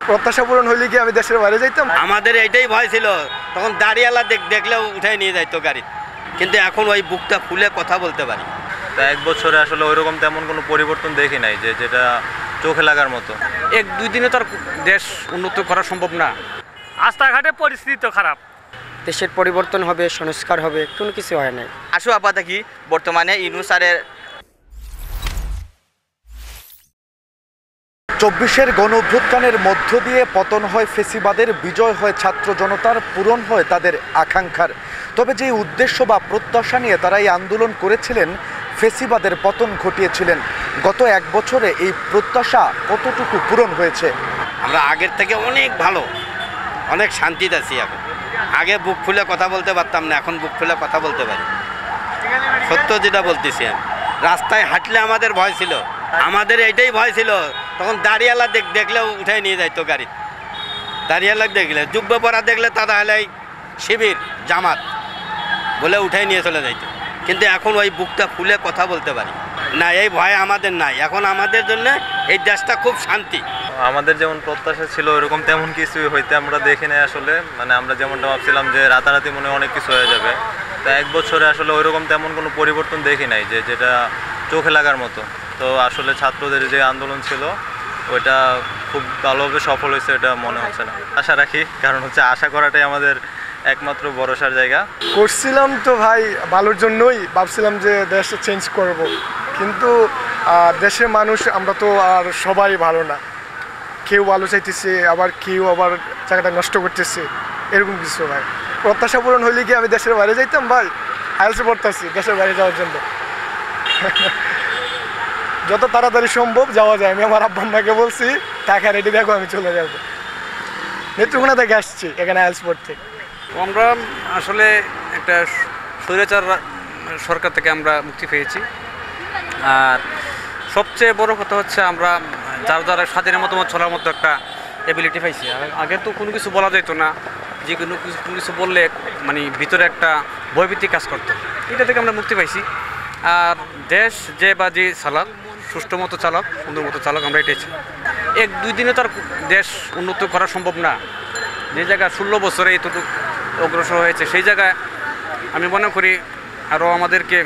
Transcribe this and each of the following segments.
প্রত্যাশা পূরণ হইলে কি আমি দেশের বাইরে যাইতাম? আমাদের এইটাই ভয় ছিল, তখন দাঁড়িয়ালা দেখলেও উঠাই নিয়ে যাইতো গাড়ি, কিন্তু এখন ওই বুকটা খুলে কথা বলতে পারি। তা 1 বছরে আসলে ওইরকম তেমন কোনো পরিবর্তন দেখি নাই যেটা চোখে লাগার মতো। 1-2 দিনে তো আর দেশ উন্নত করা সম্ভব না। রাস্তাঘাটের পরিস্থিতি তো খারাপ। দেশের পরিবর্তন হবে, সংস্কার হবে, কোনো কিছু হয় নাই। আশু আপা থাকি বর্তমানে ইউনূস স্যারের 24-এর গণঅভ্যুত্থানের মধ্য দিয়ে পতন হয় ফেসিবাদের, বিজয় হয় ছাত্র জনতার, পূরণ হয় তাদের আকাঙ্ক্ষার। তবে যে উদ্দেশ্য বা প্রত্যাশা নিয়ে তারা এই আন্দোলন করেছিলেন, ফেসিবাদের পতন ঘটিয়েছিলেন, গত 1 বছরে এই প্রত্যাশা কতটুকু পূরণ হয়েছে? আমরা আগের থেকে অনেক ভালো, অনেক শান্তিতে আছি এখন। আগে বুক খুলে কথা বলতে পারতাম না, এখন বুক খুলে কথা বলতে পারি। সত্য যেটা বলতেছি আমি, রাস্তায় হাঁটলে আমাদের ভয় ছিল, আমাদের এইটাই ভয় ছিল, তখন দাঁড়িয়ালা দেখলেও উঠাই নিয়ে যাইতো গাড়ি। দাঁড়িয়ালা দেখলে, যুব্য পরা দেখলে তারা হলে শিবির জামাত বলে উঠাই নিয়ে চলে যাইতো, কিন্তু এখন ওই বুকটা খুলে কথা বলতে পারি না, এই ভয় আমাদের নাই। এখন আমাদের জন্য এই দেশটা খুব শান্তি। আমাদের যেমন প্রত্যাশা ছিল ওইরকম তেমন কিছু হইতে আমরা দেখি নাই আসলে। মানে আমরা যেমনটা ভাবছিলাম যে রাতারাতি মনে অনেক কিছু হয়ে যাবে, তা 1 বছরে আসলে ওইরকম তেমন কোনো পরিবর্তন দেখি নাই যেটা চোখে লাগার মতো। তো আসলে ছাত্রদের যে আন্দোলন ছিল ওইটা খুব ভালোভাবে সফল হয়েছে এটা মনে হচ্ছে না। আশা রাখি, কারণ হচ্ছে আশা করাটাই আমাদের একমাত্র ভরসার জায়গা। করছিলাম তো ভাই ভালোর জন্যই, ভাবছিলাম যে দেশটা চেঞ্জ করব, কিন্তু দেশের মানুষ আমরা তো আর সবাই ভালো না, কেউ ভালো চাইতেছে, আবার কেউ আবার জায়গাটা নষ্ট করতেছে, এরকম কিছু ভাই। প্রত্যাশা পূরণ হইলে কি আমি দেশের বাইরে যাইতাম ভাই? আইএলসে পড়তেছি দেশের বাইরে যাওয়ার জন্য। যত তাড়াতাড়ি সম্ভব যাওয়া যায়। আমি আমার আব্বা আম্মাকে বলছি টাকা রেডি দেখো, আমি চলে যাবো। নেত্রকোনা থেকে আসছি এখানে আইএলস পড়তে। আমরা আসলে একটা স্বৈরাচার সরকার থেকে আমরা মুক্তি পেয়েছি, আর সবচেয়ে বড় কথা হচ্ছে আমরা যারা স্বাধীনের মতামত চলার মতো একটা এবিলিটি পাইছি। আগে তো কোনো কিছু বলা যেত না, যে কোনো কিছু বললে মানে ভিতরে একটা ভয়ভীতি কাজ করতো, এটা থেকে আমরা মুক্তি পাইছি। আর দেশ যে বা যে চালাক, সুষ্ঠু মতো চালক, সুন্দর মতো চালক, আমরা এটাই চাই। 1-2 দিনে তো আর দেশ উন্নত করা সম্ভব না। যে জায়গায় 16 বছরে এতটুকু অগ্রসর হয়েছে, সেই জায়গায় আমি মনে করি আরও আমাদেরকে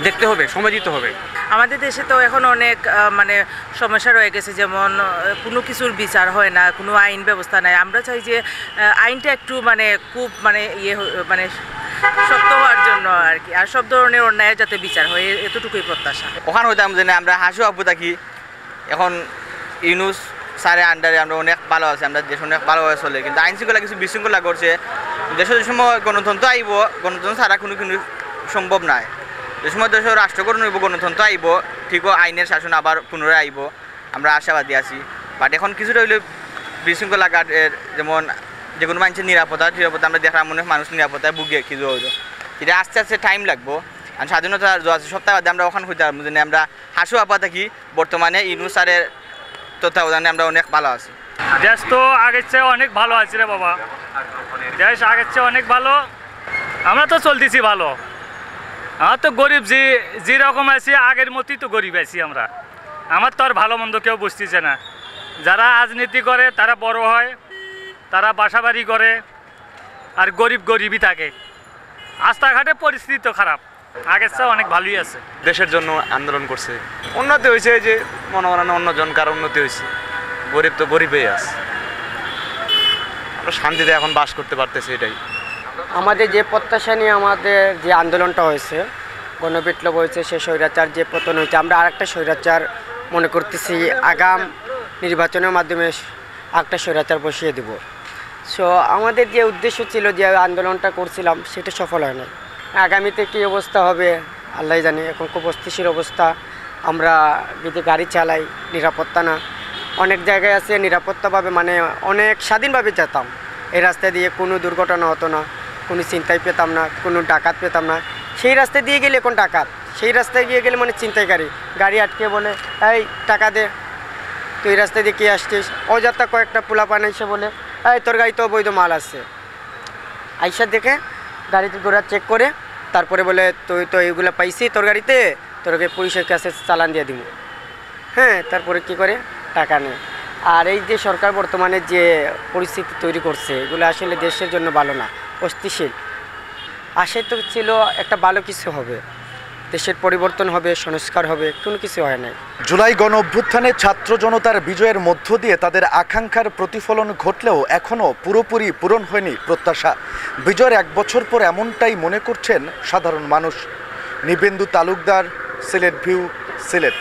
দেখতে হবে, সময় দিতে হবে। আমাদের দেশে তো এখন অনেক মানে সমস্যা রয়ে গেছে, যেমন কোনো কিছুর বিচার হয় না, কোনো আইন ব্যবস্থা নাই। আমরা চাই যে আইনটা একটু মানে খুব মানে মানে শক্ত হওয়ার জন্য আর কি, আর সব ধরনের অন্যায় যাতে বিচার হয়, এতটুকুই প্রত্যাশা। ওখানে হইতাম যে আমরা হাসু আপু থাকি এখন ইউনূস স্যারের আন্ডারে আমরা অনেক ভালো আছি, আমরা দেশ অনেক ভালোভাবে চলে, কিন্তু আইন শৃঙ্খলা কিছু বিশৃঙ্খলা করছে। দেশের যে সময় গণতন্ত্র আইব, গণতন্ত্র ছাড়া কোনো সম্ভব নয়। যে সময় দেশের রাষ্ট্রকরণ হইব, গণতন্ত্র আইব, ঠিকও আইনের শাসন আবার পুনরায় আইব, আমরা আশাবাদী আছি। বাট এখন কিছুটা হইলে বিশৃঙ্খলা কাটের, যেমন যে কোনো মানুষের নিরাপত্তা আমরা দেখলাম মনে মানুষ নিরাপত্তায় ভুগে কিছু হইলো, এটা আস্তে আস্তে টাইম লাগবো। আর স্বাধীনতা সপ্তাহ বাদে আমরা ওখানে হইতে পারবো, যেন আমরা হাসু আপা থাকি বর্তমানে ইউনূস স্যারের তত্ত্বাবধানে আমরা অনেক ভালো আছি। দেশ তো আগের চেয়ে অনেক ভালো আছে রে বাবা, দেশ আগের চেয়ে অনেক ভালো। আমরা তো চলতেছি ভালো, আমার তো গরিব যেরকম আছি আগের মতোই তো গরিব আছি আমরা। আমার তো আর ভালো মন্দ কেউ বুঝতেছে না। যারা রাজনীতি করে তারা বড় হয়, তারা বাসাবাড়ি করে, আর গরিব গরিবই থাকে। রাস্তাঘাটের পরিস্থিতি তো খারাপ, আগের চেয়ে অনেক ভালোই আছে। দেশের জন্য আন্দোলন করছে, উন্নতি হয়েছে, যে মনে করেন অন্যজন কার উন্নতি হয়েছে, গরিব তো গরিবই আছে। আমরা শান্তিতে এখন বাস করতে পারতেছি, এটাই আমাদের যে প্রত্যাশা নিয়ে আমাদের যে আন্দোলনটা হয়েছে, গণবিপ্লব হয়েছে, সে স্বৈরাচার যে পতন হয়েছে, আমরা আরেকটা স্বৈরাচার মনে করতেছি আগাম নির্বাচনের মাধ্যমে একটা স্বৈরাচার বসিয়ে দেব। সো আমাদের যে উদ্দেশ্য ছিল, যে আন্দোলনটা করছিলাম, সেটা সফল হয় না। আগামীতে কী অবস্থা হবে আল্লাহ জানে। এখন খুব অস্থিতিশীল অবস্থা। আমরা যদি গাড়ি চালাই, নিরাপত্তা না, অনেক জায়গায় আছে নিরাপত্তাভাবে মানে অনেক স্বাধীনভাবে যেতাম, এই রাস্তা দিয়ে কোনো দুর্ঘটনা হতো না, কোনো চিন্তাই পেতাম না, কোনো ডাকাত পেতাম না। সেই রাস্তা দিয়ে গেলে এখন ডাকাত, সেই রাস্তায় গিয়ে গেলে মানে চিন্তাইকারী, গাড়ি আটকে বলে এই টাকা দে, তুই এই রাস্তায় দিয়ে কে আসছিস, অযথা কয়েকটা পোলাপান এসে বলে এই তোর গাড়ি তো অবৈধ মাল আছে, আইসা দেখে গাড়িতে ঘোরা চেক করে তারপরে বলে তুই তো এইগুলো পাইছি তোর গাড়িতে, তোরকে পুলিশের কাছে চালান দিয়ে দিব। হ্যাঁ, তারপরে কি করে টাকা নেয়। আর এই যে সরকার বর্তমানে যে পরিস্থিতি তৈরি করছে এগুলো আসলে দেশের জন্য ভালো না, অস্থিতিশীল। আশা তো ছিল একটা ভালো কিছু হবে, দেশের পরিবর্তন হবে, সংস্কার হবে, কোনো কিছু হয় নাই। জুলাই গণ অভ্যুত্থানে ছাত্র জনতার বিজয়ের মধ্য দিয়ে তাদের আকাঙ্ক্ষার প্রতিফলন ঘটলেও এখনও পুরোপুরি পূরণ হয়নি প্রত্যাশা। বিজয়ের 1 বছর পর এমনটাই মনে করছেন সাধারণ মানুষ। নিবেন্দু তালুকদার, সিলেট ভিউ, সিলেট।